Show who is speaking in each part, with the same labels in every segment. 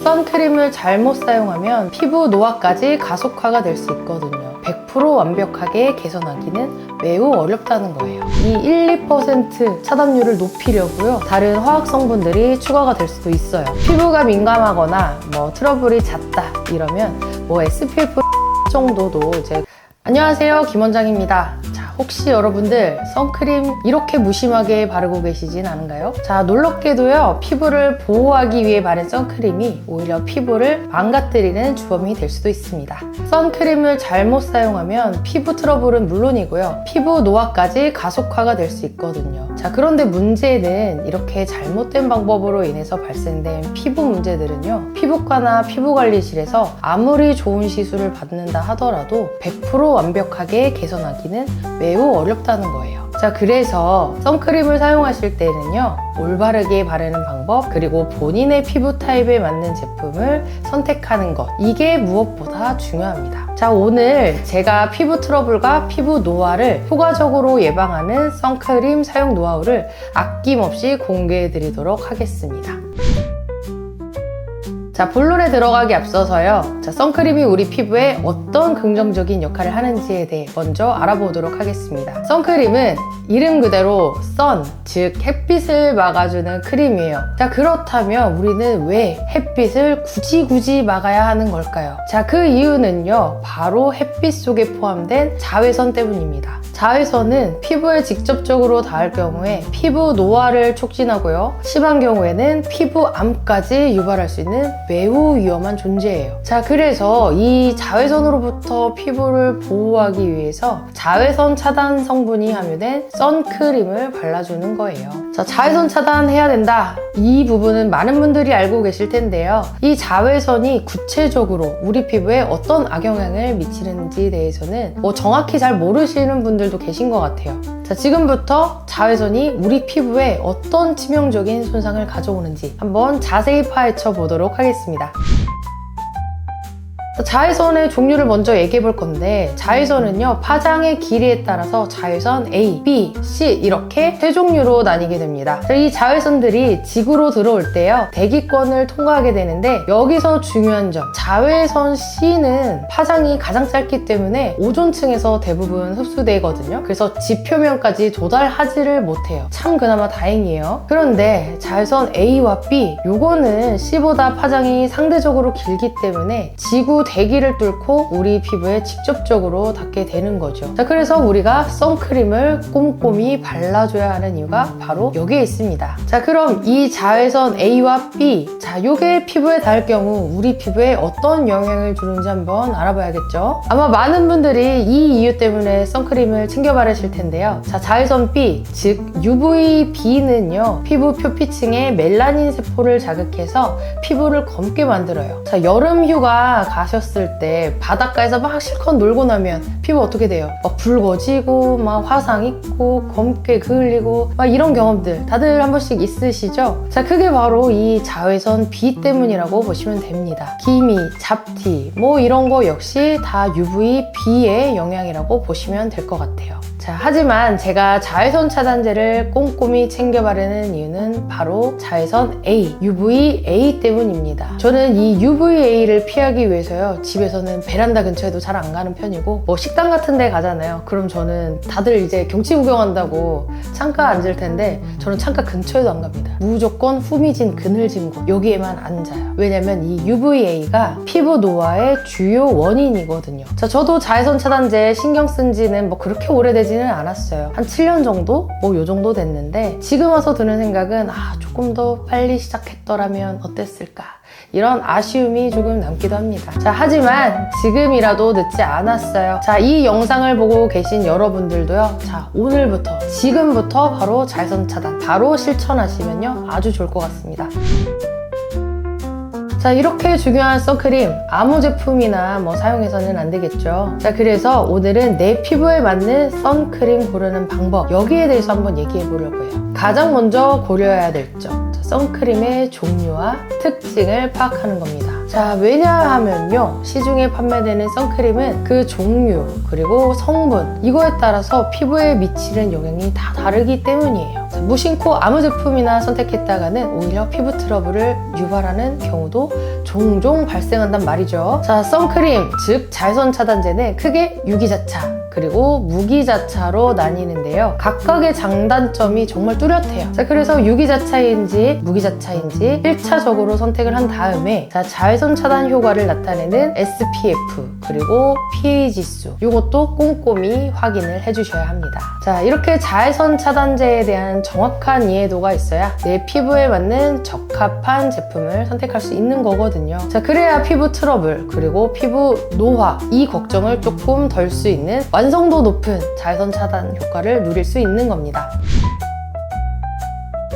Speaker 1: 선크림을 잘못 사용하면 피부 노화까지 가속화가 될 수 있거든요. 100% 완벽하게 개선하기는 매우 어렵다는 거예요. 이 1~2% 차단율을 높이려고요, 다른 화학 성분들이 추가가 될 수도 있어요. 피부가 민감하거나 트러블이 잦다 이러면 SPF 정도도 이제. 안녕하세요, 김원장입니다. 혹시 여러분들 선크림 이렇게 무심하게 바르고 계시진 않은가요? 놀랍게도요, 피부를 보호하기 위해 바른 선크림이 오히려 피부를 망가뜨리는 주범이 될 수도 있습니다. 선크림을 잘못 사용하면 피부 트러블은 물론이고요, 피부 노화까지 가속화가 될 수 있거든요. 그런데 문제는 이렇게 잘못된 방법으로 인해서 발생된 피부 문제들은요, 피부과나 피부관리실에서 아무리 좋은 시술을 받는다 하더라도 100% 완벽하게 개선하기는 매우 어렵다는 거예요. 그래서 선크림을 사용하실 때는요, 올바르게 바르는 방법, 그리고 본인의 피부 타입에 맞는 제품을 선택하는 것, 이게 무엇보다 중요합니다. 오늘 제가 피부 트러블과 피부 노화를 효과적으로 예방하는 선크림 사용 노하우를 아낌없이 공개해 드리도록 하겠습니다. 본론에 들어가기 앞서서요, 선크림이 우리 피부에 어떤 긍정적인 역할을 하는지에 대해 먼저 알아보도록 하겠습니다. 선크림은 이름 그대로 선, 즉 햇빛을 막아주는 크림이에요. 그렇다면 우리는 왜 햇빛을 굳이 막아야 하는 걸까요? 그 이유는요, 바로 햇빛 속에 포함된 자외선 때문입니다. 자외선은 피부에 직접적으로 닿을 경우에 피부 노화를 촉진하고요, 심한 경우에는 피부암까지 유발할 수 있는 매우 위험한 존재예요. 그래서 이 자외선으로부터 피부를 보호하기 위해서 자외선 차단 성분이 함유된 선크림을 발라주는 거예요. 자외선 차단해야 된다, 이 부분은 많은 분들이 알고 계실 텐데요, 이 자외선이 구체적으로 우리 피부에 어떤 악영향을 미치는지에 대해서는 정확히 잘 모르시는 분들도 계신 것 같아요. 지금부터 자외선이 우리 피부에 어떤 치명적인 손상을 가져오는지 한번 자세히 파헤쳐 보도록 하겠습니다. 자외선의 종류를 먼저 얘기해 볼 건데, 자외선은요, 파장의 길이에 따라서 자외선 A, B, C 이렇게 세 종류로 나뉘게 됩니다. 이 자외선들이 지구로 들어올 때요, 대기권을 통과하게 되는데, 여기서 중요한 점, 자외선 C는 파장이 가장 짧기 때문에 오존층에서 대부분 흡수되거든요. 그래서 지표면까지 도달하지를 못해요. 참 그나마 다행이에요. 그런데 자외선 A와 B, 요거는 C보다 파장이 상대적으로 길기 때문에 지구 대기를 뚫고 우리 피부에 직접적으로 닿게 되는 거죠. 그래서 우리가 선크림을 꼼꼼히 발라줘야 하는 이유가 바로 여기에 있습니다. 그럼 이 자외선 A와 B, 요게 피부에 닿을 경우 우리 피부에 어떤 영향을 주는지 한번 알아봐야겠죠. 아마 많은 분들이 이 이유 때문에 선크림을 챙겨 바르실 텐데요. 자외선 B, 즉 UVB는요, 피부 표피층의 멜라닌 세포를 자극해서 피부를 검게 만들어요. 여름 휴가 가셨을 때 바닷가에서 막 실컷 놀고 나면 피부 어떻게 돼요? 붉어지고 화상 있고 검게 그을리고 이런 경험들 다들 한 번씩 있으시죠? 그게 바로 이 자외선 B 때문이라고 보시면 됩니다. 기미, 잡티 이런 거 역시 다 UVB의 영향이라고 보시면 될 것 같아요. 하지만 제가 자외선 차단제를 꼼꼼히 챙겨 바르는 이유는 바로 자외선 A, UVA 때문입니다. 저는 이 UVA를 피하기 위해서요, 집에서는 베란다 근처에도 잘 안 가는 편이고, 식당 같은 데 가잖아요. 그럼 저는 다들 이제 경치 구경한다고 창가 앉을 텐데, 저는 창가 근처에도 안 갑니다. 무조건 후미진 그늘진 곳, 여기에만 앉아요. 왜냐면 이 UVA가 피부 노화의 주요 원인이거든요. 저도 자외선 차단제 신경 쓴 지는 그렇게 오래되지는 않았어요. 한 7년 정도? 요 정도 됐는데, 지금 와서 드는 생각은 조금 더 빨리 시작했더라면 어땠을까, 이런 아쉬움이 조금 남기도 합니다. 하지만 지금이라도 늦지 않았어요. 이 영상을 보고 계신 여러분들도요, 오늘부터, 지금부터 바로 자외선 차단 바로 실천하시면요, 아주 좋을 것 같습니다. 이렇게 중요한 선크림 아무 제품이나 사용해서는 안 되겠죠. 그래서 오늘은 내 피부에 맞는 선크림 고르는 방법, 여기에 대해서 한번 얘기해 보려고 해요. 가장 먼저 고려해야 될 점, 선크림의 종류와 특징을 파악하는 겁니다. 왜냐하면요, 시중에 판매되는 선크림은 그 종류 그리고 성분, 이거에 따라서 피부에 미치는 영향이 다 다르기 때문이에요. 무심코 아무 제품이나 선택했다가는 오히려 피부 트러블을 유발하는 경우도 종종 발생한단 말이죠. 자, 선크림, 즉 자외선 차단제는 크게 유기자차 그리고 무기자차로 나뉘는데요. 각각의 장단점이 정말 뚜렷해요. 자, 그래서 유기자차인지 무기자차인지 1차적으로 선택을 한 다음에 자, 자외선 차단 효과를 나타내는 SPF 그리고 PA 지수 이것도 꼼꼼히 확인을 해주셔야 합니다. 자, 이렇게 자외선 차단제에 대한 정확한 이해도가 있어야 내 피부에 맞는 적합한 제품을 선택할 수 있는 거거든요. 자, 그래야 피부 트러블 그리고 피부 노화 이 걱정을 조금 덜 수 있는 완성도 높은 자외선 차단 효과를 누릴 수 있는 겁니다.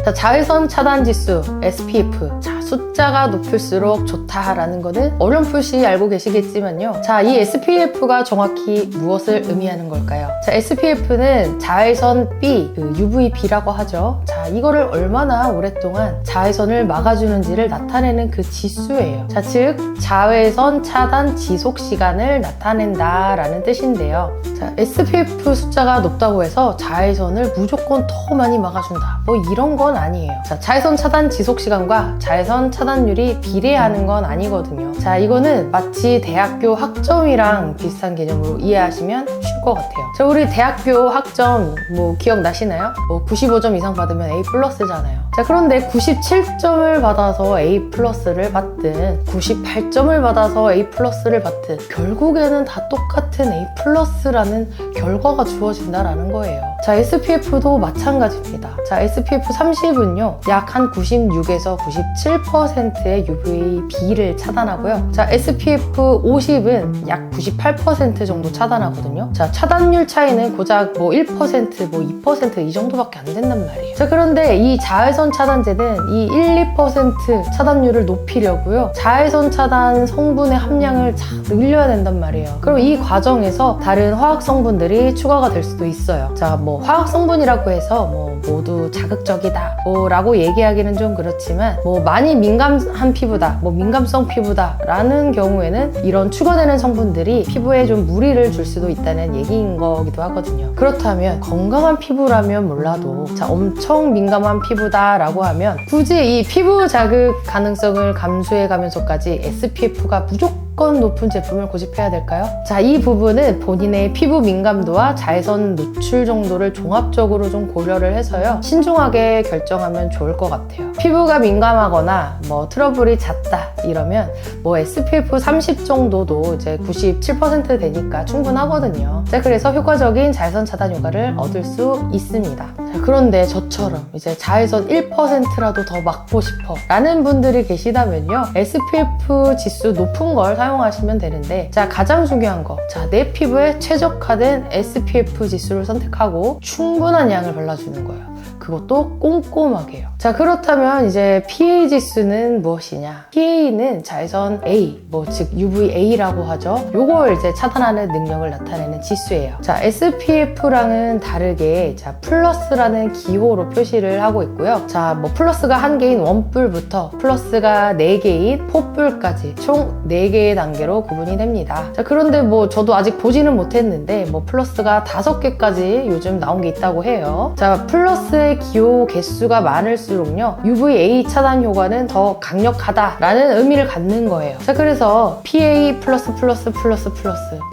Speaker 1: 자, 자외선 차단 지수 SPF. 자, 숫자가 높을수록 좋다라는 거는 어렴풋이 알고 계시겠지만요. 자, 이 SPF가 정확히 무엇을 의미하는 걸까요? 자, SPF는 자외선 B, UVB라고 하죠. 자, 이거를 얼마나 오랫동안 자외선을 막아주는지를 나타내는 그 지수예요. 자, 즉 자외선 차단 지속 시간을 나타낸다라는 뜻인데요. 자, SPF 숫자가 높다고 해서 자외선을 무조건 더 많이 막아준다. 뭐 이런 건 아니에요. 자, 자외선 차단 지속 시간과 자외선 차단율이 비례하는 건 아니거든요. 자, 이거는 마치 대학교 학점이랑 비슷한 개념으로 이해하시면 쉬울 것 같아요. 자, 우리 대학교 학점 뭐 기억나시나요? 뭐 95점 이상 받으면 A 플러스잖아요. 자, 그런데 97점을 받아서 A 플러스를 받든 98점을 받아서 A 플러스를 받든 결국에는 다 똑같은 A 플러스라는 결과가 주어진다라는 거예요. 자, SPF도 마찬가지입니다. 자, SPF 30은요 약 한 96에서 97%의 UVB를 차단하고요. 자, SPF 50은 약 98% 정도 차단하거든요. 자, 차단율 차이는 고작 뭐 1%, 뭐 2% 이 정도밖에 안 된단 말이에요. 자, 그런데 이 자외선 차단제는 이 1, 2% 차단율을 높이려고요. 자외선 차단 성분의 함량을 늘려야 된단 말이에요. 그럼 이 과정에서 다른 화학 성분들이 추가가 될 수도 있어요. 자, 뭐 화학 성분이라고 해서 뭐 모두 자극적이다 라고 얘기하기는 좀 그렇지만 뭐 많이 민감한 피부다, 뭐 민감성 피부다 라는 경우에는 이런 추가되는 성분들이 피부에 좀 무리를 줄 수도 있다는 얘기인 거기도 하거든요. 그렇다면 건강한 피부라면 몰라도 자, 엄청 민감한 피부다 라고 하면 굳이 이 피부 자극 가능성을 감수해 가면서까지 SPF가 무조건 높은 제품을 고집해야 될까요? 자, 이 부분은 본인의 피부 민감도와 자외선 노출 정도를 종합적으로 좀 고려를 해서요 신중하게 결정하면 좋을 것 같아요. 피부가 민감하거나 뭐 트러블이 잦다 이러면 뭐 SPF 30 정도도 이제 97% 되니까 충분하거든요. 자, 그래서 효과적인 자외선 차단 효과를 얻을 수 있습니다. 자, 그런데 저처럼 이제 자외선 1%라도 더 막고 싶어 라는 분들이 계시다면요 SPF 지수 높은 걸 사용하시면 되는데 자, 가장 중요한 거 자, 내 피부에 최적화된 SPF 지수를 선택하고 충분한 양을 발라주는 거예요. 그것도 꼼꼼하게요. 자, 그렇다면 이제 PA 지수는 무엇이냐? PA는 자외선 A, 뭐 즉 UVA라고 하죠. 요걸 이제 차단하는 능력을 나타내는 지수예요. 자, SPF랑은 다르게 자, 플러스라는 기호로 표시를 하고 있고요. 자, 뭐 플러스가 1개인 원뿔부터 플러스가 4개인 포뿔까지 총 4개의 단계로 구분이 됩니다. 자, 그런데 뭐 저도 아직 보지는 못했는데 뭐 플러스가 5개까지 요즘 나온 게 있다고 해요. 자, 플러스의 기호 개수가 많을수록요 UVA 차단 효과는 더 강력하다라는 의미를 갖는 거예요. 자, 그래서 PA+++++,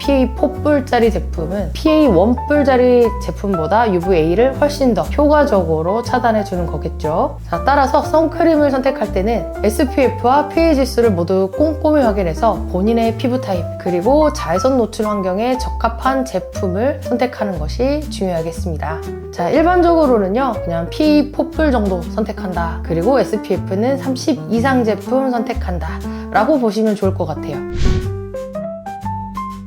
Speaker 1: PA 포뿔짜리 제품은 PA 원뿔짜리 제품보다 UVA를 훨씬 더 효과적으로 차단해주는 거겠죠. 자, 따라서 선크림을 선택할 때는 SPF와 PA 지수를 모두 꼼꼼히 확인해서 본인의 피부 타입 그리고 자외선 노출 환경에 적합한 제품을 선택하는 것이 중요하겠습니다. 자, 일반적으로는요 그냥 PA 포뿔 정도 선택한다 그리고 SPF는 30 이상 제품 선택한다 라고 보시면 좋을 것 같아요.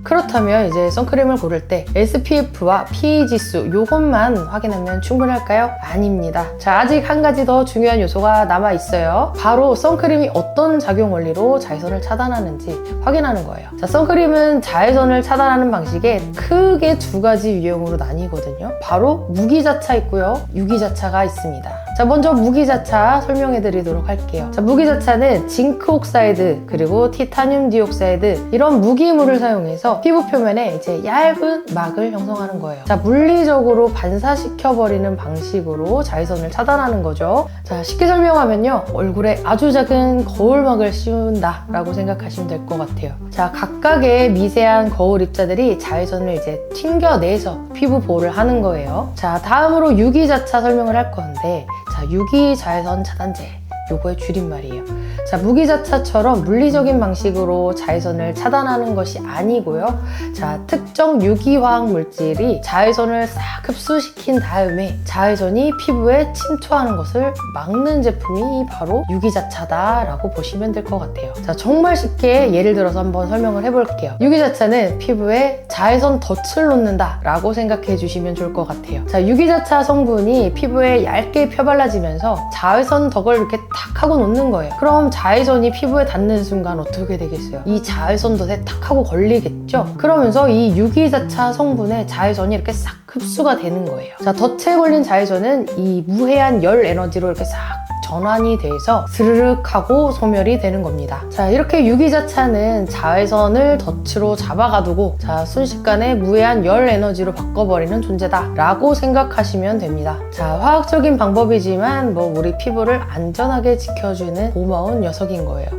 Speaker 1: 그렇다면 이제 선크림을 고를 때 SPF와 PA 지수 요것만 확인하면 충분할까요? 아닙니다. 자, 아직 한 가지 더 중요한 요소가 남아 있어요. 바로 선크림이 어떤 작용 원리로 자외선을 차단하는지 확인하는 거예요. 자, 선크림은 자외선을 차단하는 방식에 크게 2가지 유형으로 나뉘거든요. 바로 무기자차 있고요, 유기자차가 있습니다. 자, 먼저 무기자차 설명해 드리도록 할게요. 자, 무기자차는 징크 옥사이드 그리고 티타늄 디옥사이드 이런 무기물을 사용해서 피부 표면에 이제 얇은 막을 형성하는 거예요. 자, 물리적으로 반사시켜버리는 방식으로 자외선을 차단하는 거죠. 자, 쉽게 설명하면요, 얼굴에 아주 작은 거울막을 씌운다 라고 생각하시면 될 것 같아요. 자, 각각의 미세한 거울 입자들이 자외선을 이제 튕겨내서 피부 보호를 하는 거예요. 자, 다음으로 유기자차 설명을 할 건데, 자, 유기자외선 차단제, 요거의 줄임말이에요. 자, 무기자차처럼 물리적인 방식으로 자외선을 차단하는 것이 아니고요. 자, 특정 유기화학 물질이 자외선을 싹 흡수시킨 다음에 자외선이 피부에 침투하는 것을 막는 제품이 바로 유기자차다라고 보시면 될 것 같아요. 자, 정말 쉽게 예를 들어서 한번 설명을 해볼게요. 유기자차는 피부에 자외선 덫을 놓는다라고 생각해 주시면 좋을 것 같아요. 자, 유기자차 성분이 피부에 얇게 펴발라지면서 자외선 덕을 이렇게 탁 하고 놓는 거예요. 그럼 자외선이 피부에 닿는 순간 어떻게 되겠어요? 이 자외선 덫에 탁 하고 걸리겠죠? 그러면서 이 유기자차 성분의 자외선이 이렇게 싹 흡수가 되는 거예요. 자, 덫에 걸린 자외선은 이 무해한 열 에너지로 이렇게 싹 전환이 돼서 스르륵 하고 소멸이 되는 겁니다. 자, 이렇게 유기자차는 자외선을 덫으로 잡아가두고 자, 순식간에 무해한 열 에너지로 바꿔버리는 존재다 라고 생각하시면 됩니다. 자, 화학적인 방법이지만 뭐 우리 피부를 안전하게 지켜주는 고마운 녀석인 거예요.